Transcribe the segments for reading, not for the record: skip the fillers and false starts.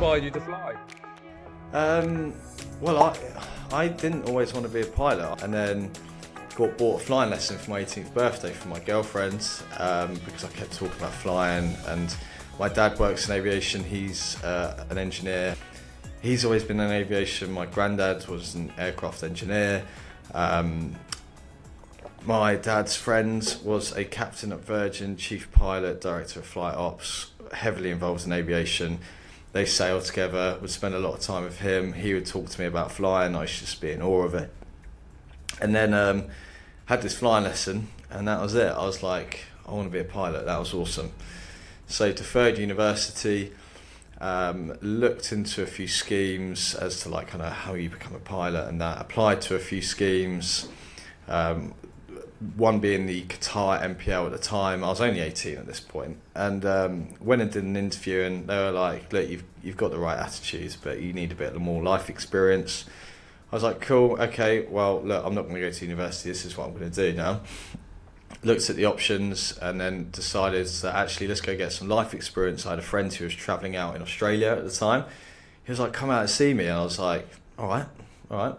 inspired you to fly? Well, I didn't always want to be a pilot, and then bought a flying lesson for my 18th birthday from my girlfriend because I kept talking about flying, and my dad works in aviation. He's an engineer. He's always been in aviation. My granddad was an aircraft engineer. My dad's friend was a captain at Virgin, chief pilot, director of flight ops, heavily involved in aviation. They sailed together, would spend a lot of time with him. He would talk to me about flying. I used to just be in awe of it. And then had this flying lesson, and that was it. I was like, I want to be a pilot. That was awesome. So deferred university, looked into a few schemes as to like kind of how you become a pilot, and that applied to a few schemes. One being the Qatar MPL at the time. I was only 18 at this point, and went and did an interview, and they were like, look, you've got the right attitude, but you need a bit more life experience. I was like, cool, okay, well, look, I'm not going to go to university, this is what I'm going to do now. Looked at the options and then decided that actually let's go get some life experience. I had a friend who was travelling out in Australia at the time. He was like, come out and see me, and I was like, all right,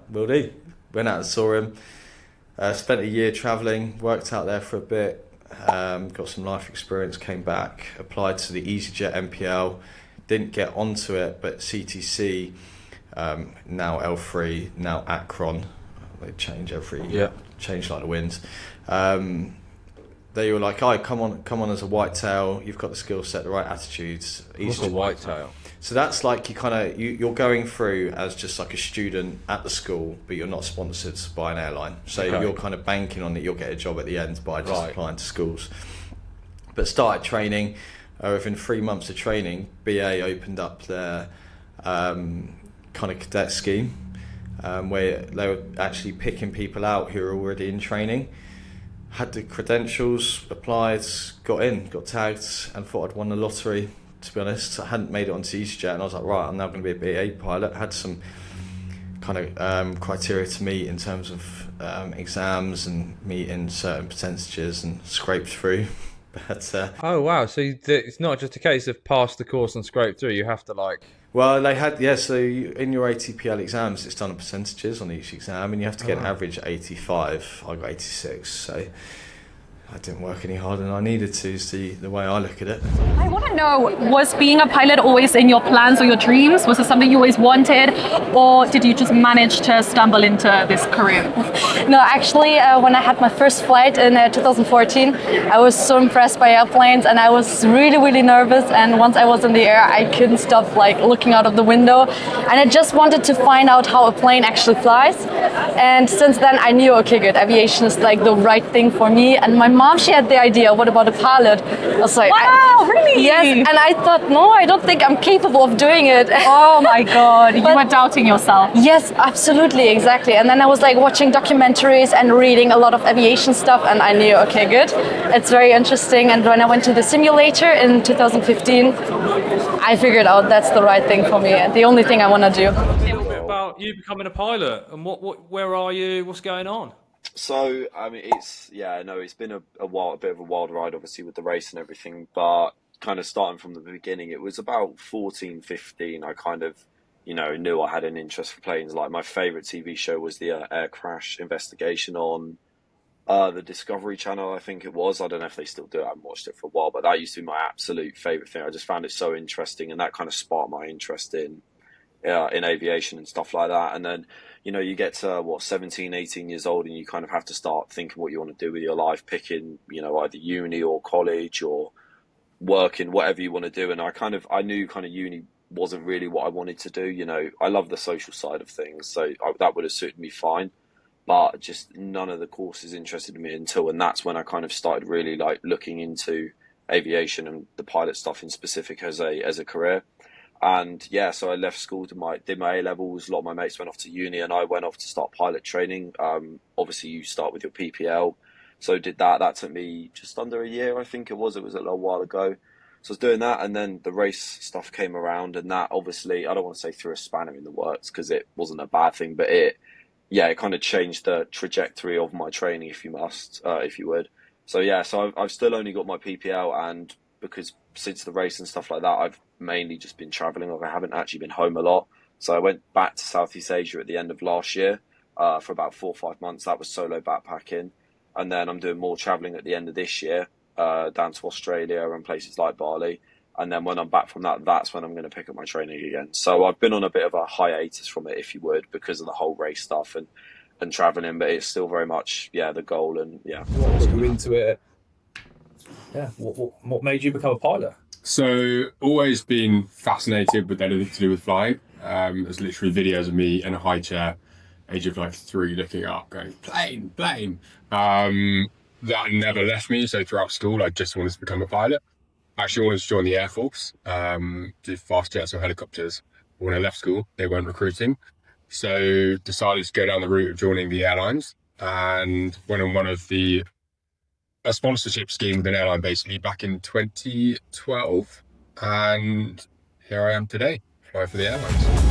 will do. Went out and saw him. Spent a year travelling, worked out there for a bit, got some life experience, came back, applied to the EasyJet MPL, didn't get onto it, but CTC, now L3, now Akron, they change change like the wind. They were like, oh, come on as a whitetail, you've got the skill set, the right attitudes. What's a whitetail? So that's like you're going through as just like a student at the school, but you're not sponsored by an airline. So you're kind of banking on that you'll get a job at the end by just applying to schools. But started training. Within 3 months of training, BA opened up their kind of cadet scheme, where they were actually picking people out who were already in training. Had the credentials, applied, got tagged, and thought I'd won the lottery. To be honest, I hadn't made it onto EasyJet, and I was like, right, I'm now going to be a BA pilot. Had some kind of criteria to meet in terms of exams and meeting certain percentages, and scraped through. But oh wow! So it's not just a case of pass the course and scrape through. You have to like. Well, they had So in your ATPL exams, it's done on percentages on each exam, and you have to get an average 85. I got 86, so I didn't work any harder than I needed to. Is the way I look at it. I want to know, was being a pilot always in your plans or your dreams? Was it something you always wanted, or did you just manage to stumble into this career? No, actually, when I had my first flight in 2014, I was so impressed by airplanes, and I was really, really nervous. And once I was in the air, I couldn't stop like looking out of the window, and I just wanted to find out how a plane actually flies. And since then, I knew, okay, good, aviation is like the right thing for me. And my mom, she had the idea, what about a pilot? I was like, wow, really? Yes, and I thought, no, I don't think I'm capable of doing it. Oh my God, you were doubting yourself. Yes, absolutely, exactly. And then I was like watching documentaries and reading a lot of aviation stuff, and I knew, okay, good, it's very interesting. And when I went to the simulator in 2015, I figured out that's the right thing for me and the only thing I want to do. A little bit about you becoming a pilot and where are you? What's going on? So, I mean, it's been a bit of a wild ride, obviously, with the race and everything, but kind of starting from the beginning, it was about 14, 15, I kind of, knew I had an interest for planes. Like, my favourite TV show was the air crash investigation on the Discovery Channel, I think it was. I don't know if they still do it. I haven't watched it for a while, but that used to be my absolute favourite thing. I just found it so interesting, and that kind of sparked my interest in aviation and stuff like that. And then, you get to 17, 18 years old, and you kind of have to start thinking what you want to do with your life, picking, either uni or college or working, whatever you want to do. And I knew uni wasn't really what I wanted to do. I love the social side of things, so that would have suited me fine. But just none of the courses interested me and that's when I kind of started really like looking into aviation and the pilot stuff in specific as a career. And yeah, so I left school, did my A-levels. A lot of my mates went off to uni, and I went off to start pilot training. Obviously, you start with your PPL. So did that. That took me just under a year, I think it was. It was a little while ago. So I was doing that, and then the race stuff came around, and that obviously, I don't want to say threw a spanner in the works because it wasn't a bad thing, but it kind of changed the trajectory of my training, if you would. So yeah, so I've still only got my PPL, and because since the race and stuff like that, I've mainly just been traveling. Like, I haven't actually been home a lot. So I went back to Southeast Asia at the end of last year for about 4 or 5 months. That was solo backpacking. And then I'm doing more traveling at the end of this year, down to Australia and places like Bali. And then when I'm back from that, that's when I'm going to pick up my training again. So I've been on a bit of a hiatus from it, if you would, because of the whole race stuff and traveling. But it's still very much, the goal. And What got you into it? Yeah. What made you become a pilot? So always been fascinated with anything to do with flying. There's literally videos of me in a high chair, age of like 3, looking up, going plane. That never left me. So throughout school, I just wanted to become a pilot. I actually wanted to join the Air Force, do fast jets or helicopters. When I left school, they weren't recruiting. So decided to go down the route of joining the airlines, and went on one of a sponsorship scheme with an airline basically back in 2012. And here I am today, flying for the airlines.